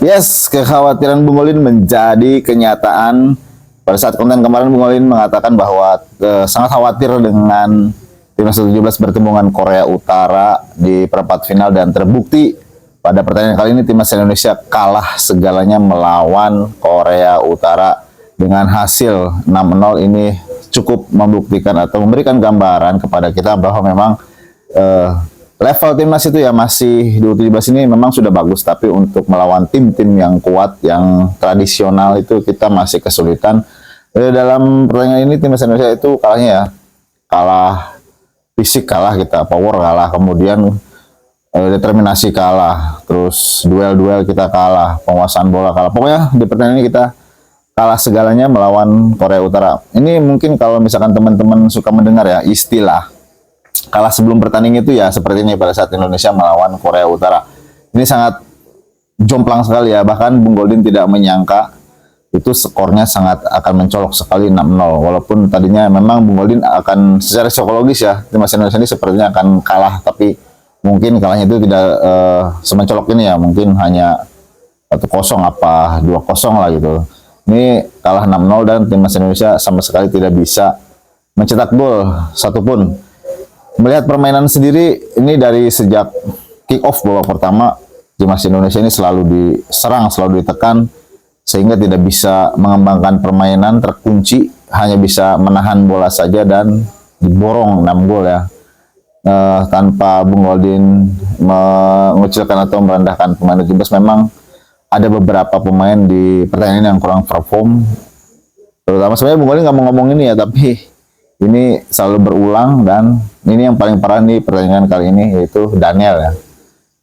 Yes, kekhawatiran Bung Olin menjadi kenyataan. Pada saat konten kemarin Bung Olin mengatakan bahwa sangat khawatir dengan Timnas U17 bertemu dengan Korea Utara di perempat final, dan terbukti pada pertandingan kali ini Timnas Indonesia kalah segalanya melawan Korea Utara dengan hasil 6-0. Ini cukup membuktikan atau memberikan gambaran kepada kita bahwa memang level timnas itu ya masih di U17 ini memang sudah bagus, tapi untuk melawan tim-tim yang kuat, yang tradisional itu kita masih kesulitan. Dalam pertandingan ini timnas Indonesia itu kalahnya ya, kalah fisik kalah kita, power kalah, kemudian determinasi kalah, terus duel-duel kita kalah, penguasaan bola kalah. Pokoknya di pertandingan ini kita kalah segalanya melawan Korea Utara. Ini mungkin kalau misalkan teman-teman suka mendengar ya istilah kalah sebelum bertanding itu ya seperti ini pada saat Indonesia melawan Korea Utara. Ini sangat jomplang sekali ya, bahkan Bung Goldin tidak menyangka itu skornya sangat akan mencolok sekali 6-0. Walaupun tadinya memang Bung Goldin akan secara psikologis ya timnas Indonesia ini sepertinya akan kalah, tapi mungkin kalahnya itu tidak semencolok ini ya, mungkin hanya 1-0 apa 2-0 lah gitu. Ini kalah 6-0 dan timnas Indonesia sama sekali tidak bisa mencetak gol satupun. Melihat permainan sendiri ini dari sejak kick off babak pertama, timnas Indonesia ini selalu diserang, selalu ditekan, sehingga tidak bisa mengembangkan permainan, terkunci, hanya bisa menahan bola saja dan diborong 6 gol ya. Tanpa Bung Goldin mengucilkan atau merendahkan pemain timnas, memang ada beberapa pemain di pertandingan yang kurang perform. Terutama sebenarnya Bung Goldin nggak mau ngomong ini ya, tapi ini selalu berulang, dan ini yang paling parah di pertandingan kali ini yaitu Daniel ya.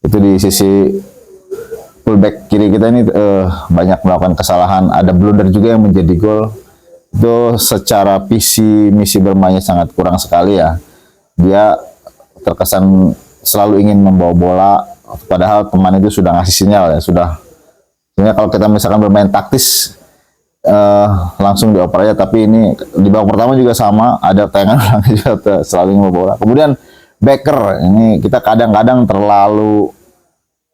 Itu di sisi fullback kiri kita ini banyak melakukan kesalahan, ada blunder juga yang menjadi gol. Itu secara visi misi bermainnya sangat kurang sekali ya. Dia terkesan selalu ingin membawa bola, padahal pemain itu sudah ngasih sinyal ya, sudah. Sebenarnya kalau kita misalkan bermain taktis langsung dioper aja, tapi ini di babak pertama juga sama, ada tayangan juga selalu ingin membawa bola. Kemudian Becker ini kita kadang-kadang terlalu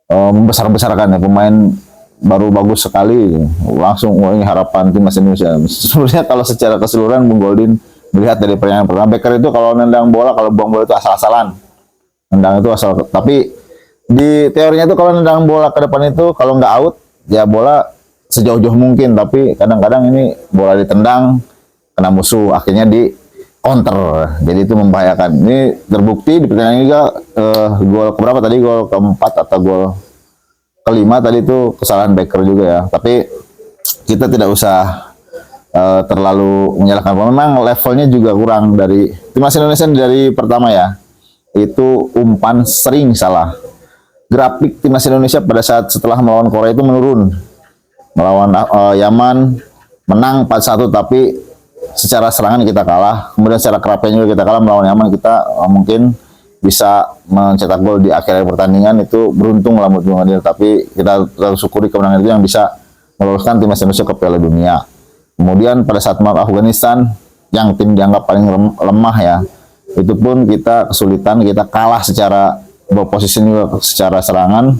membesar-besarkan ya, pemain baru bagus sekali langsung ini harapan timnas Indonesia. Sebenarnya kalau secara keseluruhan Bung Goldin melihat dari pertandingan pertama, Becker itu kalau nendang bola, kalau buang bola itu asal-asalan, nendang itu asal. Tapi di teorinya itu kalau nendang bola ke depan itu kalau nggak out ya bola sejauh-jauh mungkin, tapi kadang-kadang ini bola ditendang kena musuh, akhirnya di counter, jadi itu membahayakan. Ini terbukti di pertandingan ini juga gol keberapa tadi, gol keempat atau gol kelima tadi itu kesalahan Becker juga ya. Tapi kita tidak usah terlalu menyalahkan, memang levelnya juga kurang dari timnas Indonesia dari pertama ya, itu umpan sering salah. Grafik timnas Indonesia pada saat setelah melawan Korea itu menurun. Melawan Yaman menang 4-1, tapi secara serangan kita kalah, kemudian secara kerapian juga kita kalah. Melawan Yaman kita mungkin bisa mencetak gol di akhir pertandingan, itu beruntung lah menurut Bung Adil, tapi kita harus syukuri kemenangan itu yang bisa meloloskan timnas Indonesia ke Piala Dunia. Kemudian pada saat melawan Afghanistan yang tim dianggap paling lemah ya, itu pun kita kesulitan, kita kalah secara ball position juga secara serangan,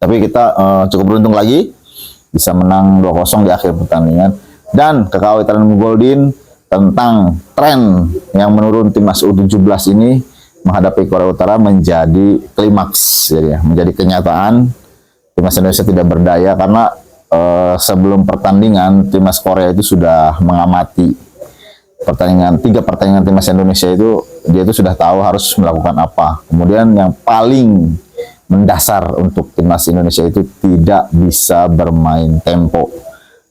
tapi kita cukup beruntung lagi bisa menang 2-0 di akhir pertandingan. Dan kekhawatiran Bung Goldin tentang tren yang menurun timnas U17 ini menghadapi Korea Utara menjadi klimaks, jadi ya, menjadi kenyataan. Timnas Indonesia tidak berdaya karena sebelum pertandingan timnas Korea itu sudah mengamati pertandingan, 3 pertandingan timnas Indonesia itu, dia itu sudah tahu harus melakukan apa. Kemudian yang paling mendasar untuk timnas Indonesia itu tidak bisa bermain tempo.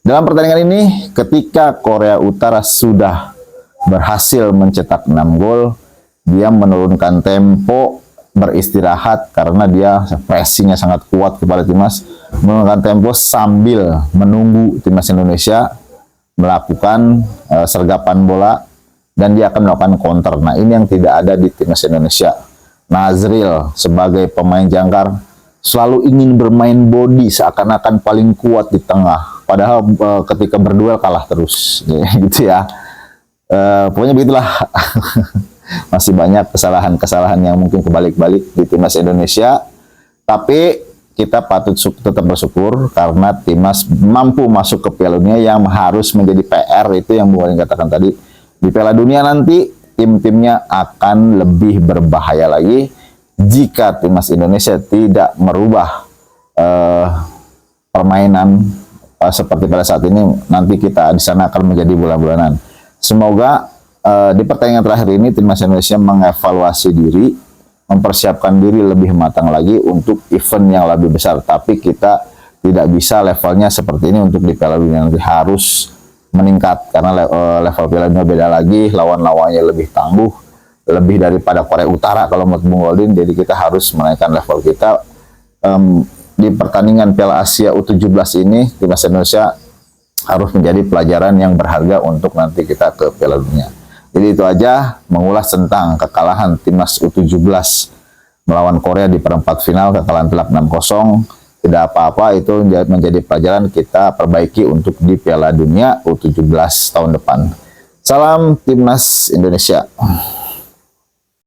Dalam pertandingan ini ketika Korea Utara sudah berhasil mencetak 6 gol, dia menurunkan tempo, beristirahat karena dia pressingnya sangat kuat kepada timnas, menurunkan tempo sambil menunggu timnas Indonesia melakukan sergapan bola dan dia akan melakukan counter. Nah, ini yang tidak ada di timnas Indonesia. Nazril sebagai pemain jangkar selalu ingin bermain body seakan-akan paling kuat di tengah, padahal ketika berduel kalah terus gitu ya. Pokoknya begitulah. Masih banyak kesalahan-kesalahan yang mungkin kebalik-balik di timnas Indonesia, tapi kita patut tetap bersyukur karena timnas mampu masuk ke Piala Dunia yang harus menjadi PR itu yang Bung Walin katakan tadi. Di Piala Dunia nanti tim-timnya akan lebih berbahaya lagi jika timnas Indonesia tidak merubah permainan seperti pada saat ini. Nanti kita di sana akan menjadi bulan-bulanan. Semoga di pertandingan terakhir ini timnas Indonesia mengevaluasi diri, mempersiapkan diri lebih matang lagi untuk event yang lebih besar. Tapi kita tidak bisa levelnya seperti ini untuk di Piala Dunia nanti, harus meningkat karena level Piala Dunia beda lagi, lawan-lawannya lebih tangguh, lebih daripada Korea Utara kalau menurut Bung Goldin. Jadi kita harus menaikkan level kita. Di pertandingan Piala Asia U17 ini timnas Indonesia harus menjadi pelajaran yang berharga untuk nanti kita ke Piala Dunia. Jadi itu aja mengulas tentang kekalahan timnas U17 melawan Korea di perempat final, kekalahan telak 6-0. Tidak apa-apa, itu menjadi pelajaran kita perbaiki untuk di Piala Dunia U17 tahun depan. Salam Timnas Indonesia.